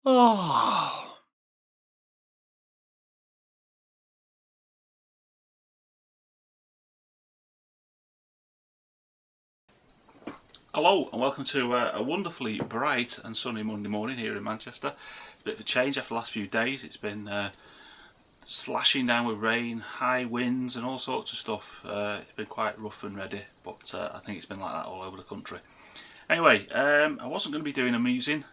Oh. Hello and welcome to a wonderfully bright and sunny Monday morning here in Manchester. It's a bit of a change after the last few days. It's been slashing down with rain, high winds and all sorts of stuff. It's been quite rough and ready, but I think it's been like that all over the country. Anyway, I wasn't going to be doing a musing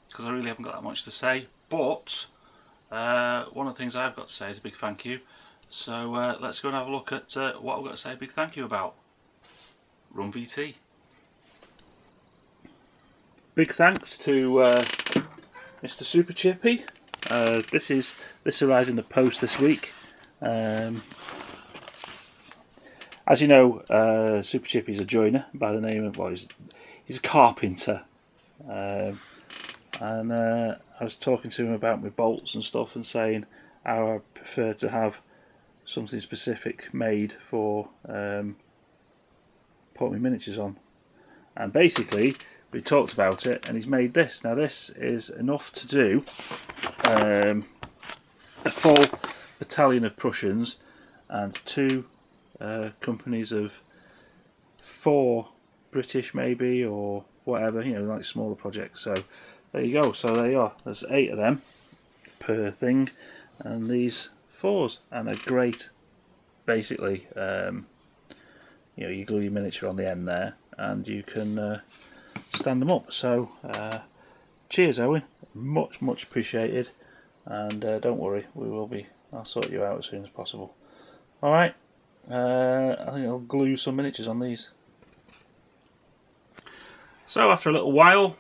because I really haven't got that much to say, but one of the things I've got to say is a big thank you. So let's go and have a look at what I've got to say a big thank you about. Run VT. Big thanks to Mr. Super Chippy. This arrived in the post this week. As you know, Super Chippy is a joiner by the name of he's a carpenter, and I was talking to him about my bolts and stuff, and saying how I prefer to have something specific made for putting my miniatures on, and basically we talked about it, and he's made this. Now this is enough to do a full battalion of Prussians and two companies of 4 British maybe, or whatever, you know, like smaller projects. So there you go. So there you are. There's 8 of them per thing, and these 4s, and a great, basically, you know, you glue your miniature on the end there, and you can stand them up. So cheers, Owen, much appreciated, and don't worry, I'll sort you out as soon as possible. Alright, I think I'll glue some miniatures on these. So after a little while,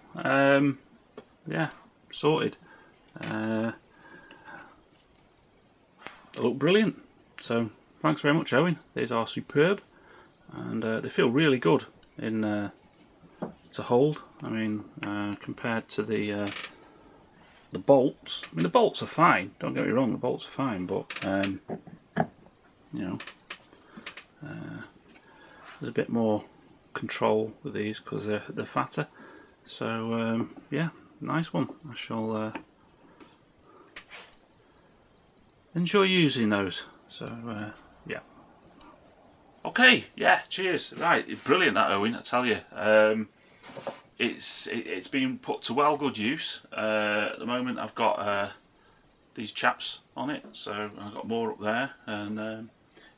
yeah, sorted. They look brilliant, so thanks very much, Owen. These are superb, and they feel really good in to hold. I mean, compared to the bolts. I mean, the bolts are fine. Don't get me wrong, the bolts are fine, but you know, there's a bit more control with these because they're fatter. So yeah, nice one. I shall enjoy using those. So yeah. Okay, yeah, cheers. Right, brilliant that, Owen, I tell you. It's been put to well good use. At the moment I've got these chaps on it, so I've got more up there, and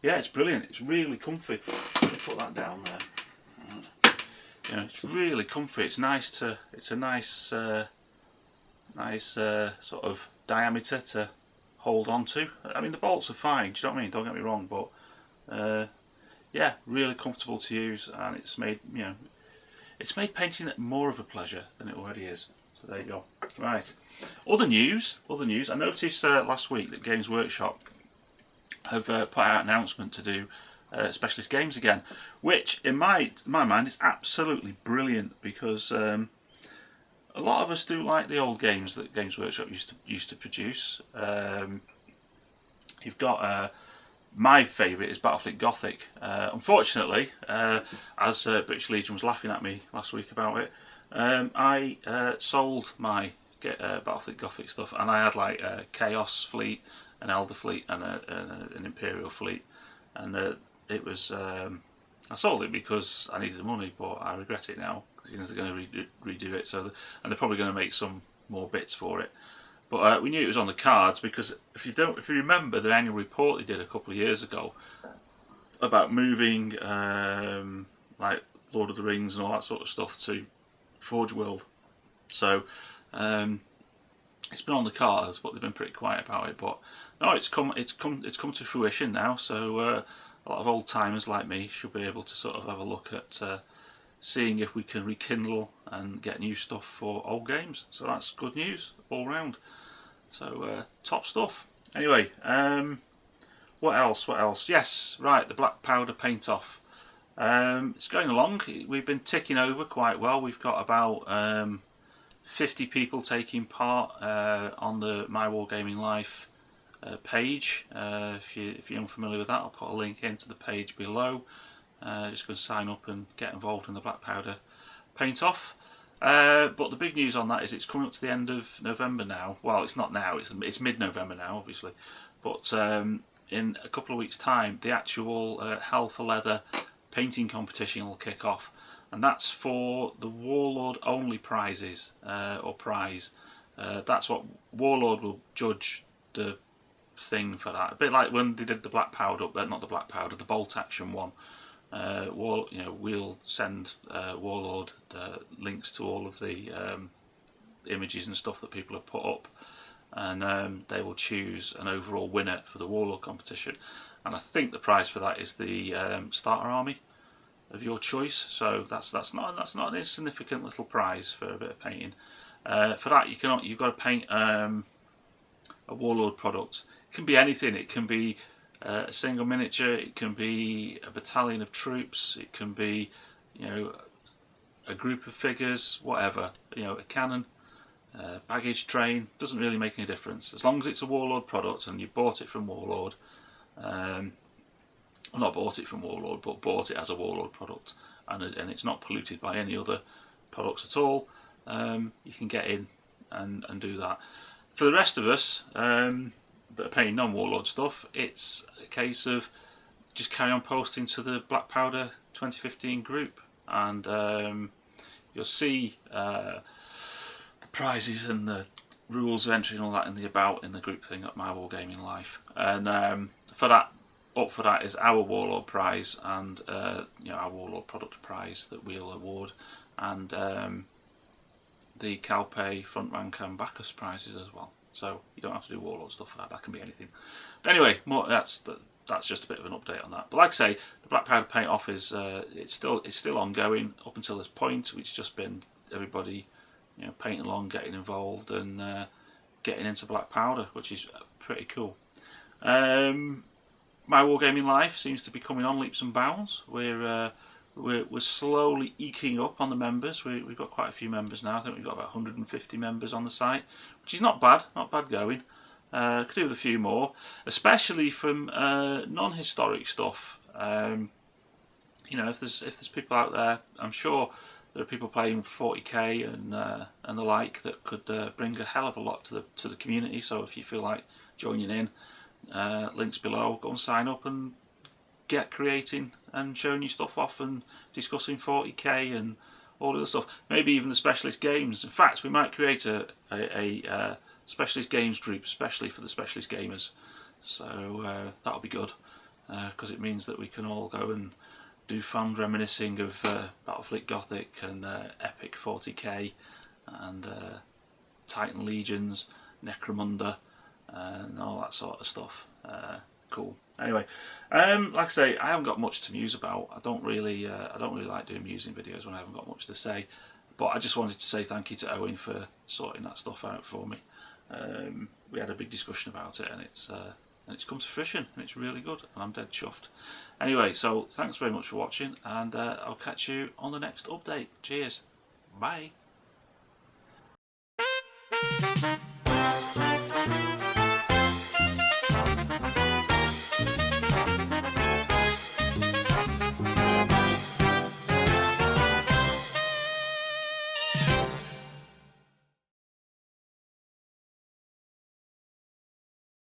yeah, it's brilliant. It's really comfy. Let me put that down there. You know, it's really comfy. It's nice to. It's a nice, nice sort of diameter to hold on to. I mean, the bolts are fine. Do you know what I mean? Don't get me wrong, but yeah, really comfortable to use, and it's made, you know, it's made painting more of a pleasure than it already is. So there you go. Right. Other news. I noticed last week that Games Workshop have put out an announcement to do specialist games again, which in my mind is absolutely brilliant, because a lot of us do like the old games that Games Workshop used to produce. You've got my favourite is Battlefleet Gothic. Unfortunately, as British Legion was laughing at me last week about it, I sold my Battlefleet Gothic stuff, and I had like a Chaos fleet, an Elder fleet, and an Imperial fleet, and it was I sold it because I needed the money, but I regret it now, because they're going to redo it. So and they're probably going to make some more bits for it. But we knew it was on the cards, because if you remember the annual report they did a couple of years ago about moving like Lord of the Rings and all that sort of stuff to Forge World. So it's been on the cards, but they've been pretty quiet about it. But no, it's come to fruition now. So a lot of old timers like me should be able to sort of have a look at seeing if we can rekindle and get new stuff for old games. So that's good news all round. So top stuff. Anyway, what else? Yes, right, the black powder paint off. It's going along. We've been ticking over quite well. We've got about 50 people taking part on the My Wargaming Life page. If you're unfamiliar with that, I'll put a link into the page below. Just go and sign up and get involved in the black powder paint off. But the big news on that is it's coming up to the end of November now. Well, it's not now, it's mid-November now, obviously. But in a couple of weeks' time, the actual Hell for Leather painting competition will kick off. And that's for the Warlord only prizes, or prize. That's what Warlord will judge the thing for that. A bit like when they did the black powder, not the black powder, the bolt action one. We'll send Warlord links to all of the images and stuff that people have put up, and they will choose an overall winner for the Warlord competition. And I think the prize for that is the starter army of your choice. So that's not an insignificant little prize for a bit of painting. For that, you've got to paint a Warlord product. It can be anything. It can be a single miniature. It can be a battalion of troops. It can be, a group of figures. Whatever. A cannon, baggage train. Doesn't really make any difference as long as it's a Warlord product and you bought it from Warlord. Well, not bought it from Warlord, but bought it as a Warlord product, and it's not polluted by any other products at all. You can get in and do that. For the rest of us that are paying non-Warlord stuff, it's a case of just carry on posting to the Black Powder 2015 group, and you'll see the prizes and the rules of entry and all that in the group thing at My Wargaming Life. And for that is our Warlord prize and our Warlord product prize that we'll award, and the Calpe front rank and Bacchus prizes as well. So you don't have to do Warlord stuff for that. That can be anything. But anyway, that's just a bit of an update on that. But like I say, the Black Powder paint off is it's still ongoing up until this point. It's just been everybody painting along, getting involved, and getting into Black Powder, which is pretty cool. My Wargaming Life seems to be coming on leaps and bounds. We're slowly eking up on the members. We've got quite a few members now. I think we've got about 150 members on the site, which is not bad going. Could do with a few more, especially from non-historic stuff. If there's people out there, I'm sure there are people playing 40k and the like that could bring a hell of a lot to the community. So if you feel like joining in, links below. Go and sign up and get creating and showing your stuff off and discussing 40k and all the other stuff. Maybe even the specialist games. In fact, we might create a specialist games group, especially for the specialist gamers. So that'll be good, because it means that we can all go and do fun reminiscing of Battlefleet Gothic and Epic 40k and Titan Legions, Necromunda, and all that sort of stuff. Cool. Anyway, like I say, I haven't got much to muse about. I don't really like doing musing videos when I haven't got much to say. But I just wanted to say thank you to Owen for sorting that stuff out for me. We had a big discussion about it, and it's come to fruition, and it's really good, and I'm dead chuffed. Anyway, so thanks very much for watching, and I'll catch you on the next update. Cheers. Bye.